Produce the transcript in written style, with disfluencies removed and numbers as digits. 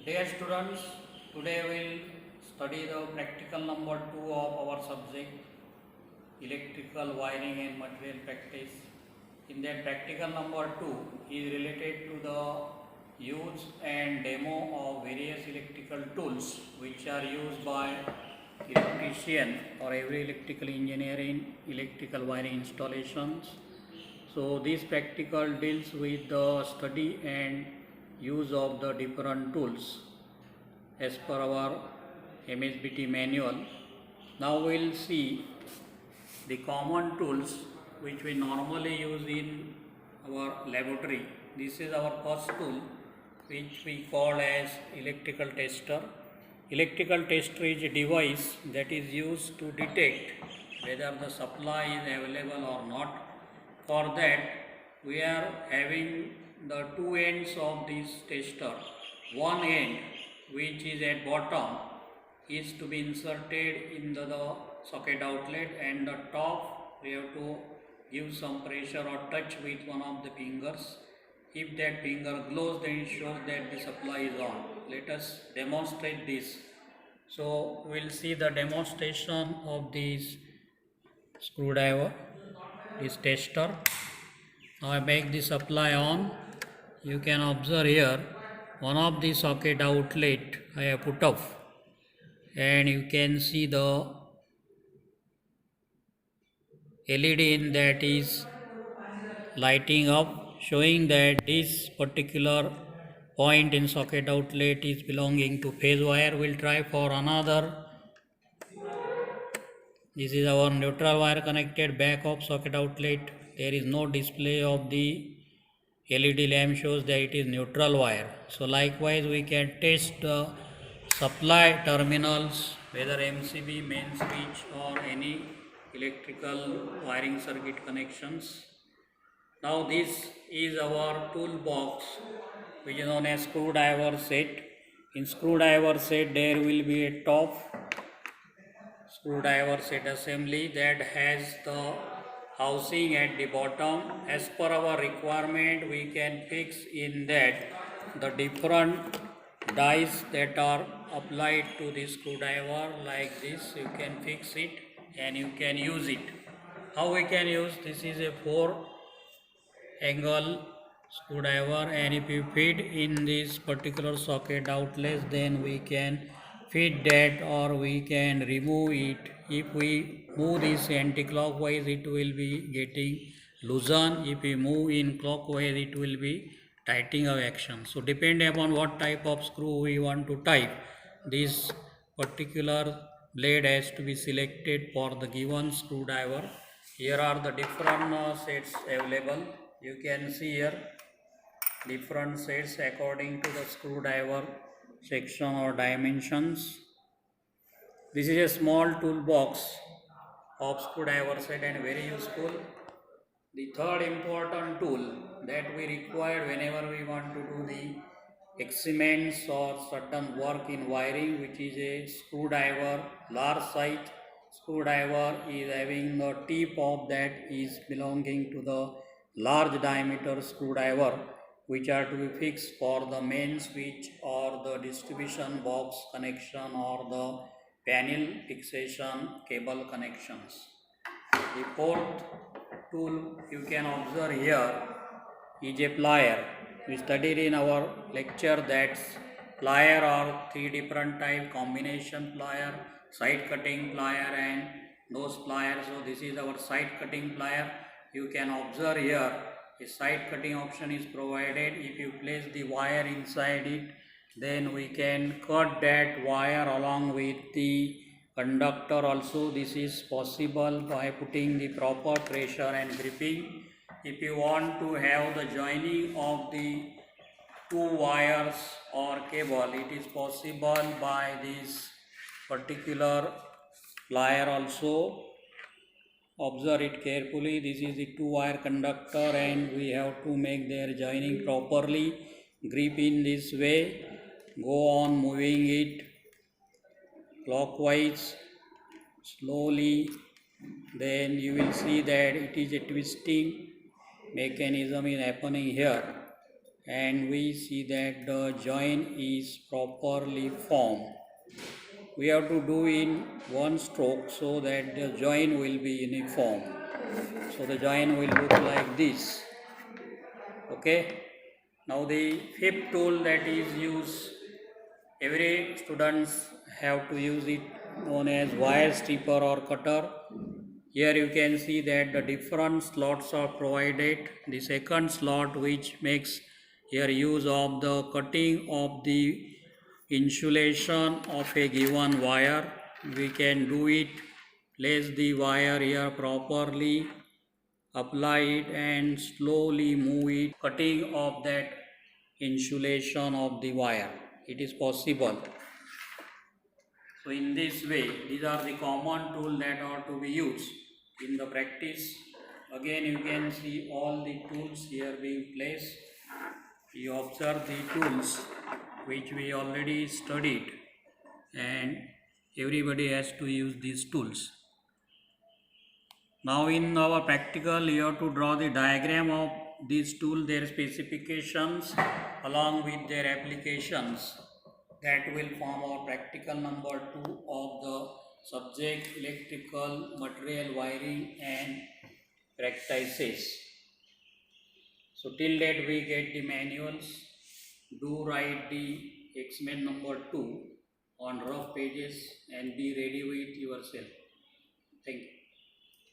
Dear students, today we will study the practical number 2 of our subject electrical wiring and material practice. In that practical number 2 is related to the use and demo of various electrical tools which are used by electrician or every electrical engineer in electrical wiring installations. So this practical deals with the study and use of the different tools as per our MSBT manual. Now we will see the common tools which we normally use in our laboratory. This is our first tool which we call as electrical tester. Electrical tester is a device that is used to detect whether the supply is available or not. For that we are having the two ends of this tester. One end which is at bottom is to be inserted in the socket outlet, and the top we have to give some pressure or touch with one of the fingers. If that finger glows, then it shows that the supply is on. Let us demonstrate this. So we will see the demonstration of this screwdriver, this tester. Now I make the supply on. You can observe here one of the socket outlet I have put off, and you can see the LED in that is lighting up, showing that this particular point in socket outlet is belonging to phase wire. We'll try for another. This is our neutral wire connected back of socket outlet. There is no display of the LED lamp, shows that it is neutral wire. So likewise we can test the supply terminals, whether MCB, main switch or any electrical wiring circuit connections. Now this is our toolbox which is known as screwdriver set. In screwdriver set there will be a top screwdriver set assembly that has the housing at the bottom. As per our requirement we can fix in that the different dies that are applied to the screwdriver like this. You can fix it and you can use it. How we can use? This is a 4 angle screwdriver, and if you feed in this particular socket outlets, then we can feed that or we can remove it. If we move this anti-clockwise, it will be getting loosened. If we move in clockwise, it will be tightening of action. So depending upon what type of screw we want to type, this particular blade has to be selected for the given screwdriver. Here are the different sets available. You can see here different sets according to the screwdriver section or dimensions. This is a small toolbox of screwdriver set and very useful. The third important tool that we require whenever we want to do the experiments or certain work in wiring, which is a screwdriver. Large size screwdriver is having the tip of that is belonging to the large diameter screwdriver, which are to be fixed for the main switch or the distribution box connection or the panel fixation cable connections. The fourth tool you can observe here is a plier. We studied in our lecture that plier are three different type: combination plier, side cutting plier and nose plier. So this is our side cutting plier. You can observe here a side cutting option is provided. If you place the wire inside it, then we can cut that wire along with the conductor also. This is possible by putting the proper pressure and gripping. If you want to have the joining of the two wires or cable, it is possible by this particular plier also. Observe it carefully. This is the two wire conductor and we have to make their joining properly. Grip in this way, go on moving it clockwise slowly, then you will see that it is a twisting mechanism is happening here, and we see that the joint is properly formed. We have to do in one stroke so that the joint will be uniform. So the joint will look like this. Okay. Now the fifth tool that is used, every students have to use it, known as wire stripper or cutter. Here you can see that the different slots are provided. The second slot, which makes here use of the cutting of the insulation of a given wire. We can do it, place the wire here properly, apply it and slowly move it, cutting of that insulation of the wire. It is possible. So in this way, these are the common tools that are to be used in the practice. Again, you can see all the tools here being placed. You observe the tools which we already studied, and everybody has to use these tools. Now in our practical, you have to draw the diagram of these tools, their specifications along with their applications. That will form our practical number 2 of the subject electrical material wiring and practices. So till that we get the manuals. Do write the experiment number 2 on rough pages and be ready with yourself. Thank you.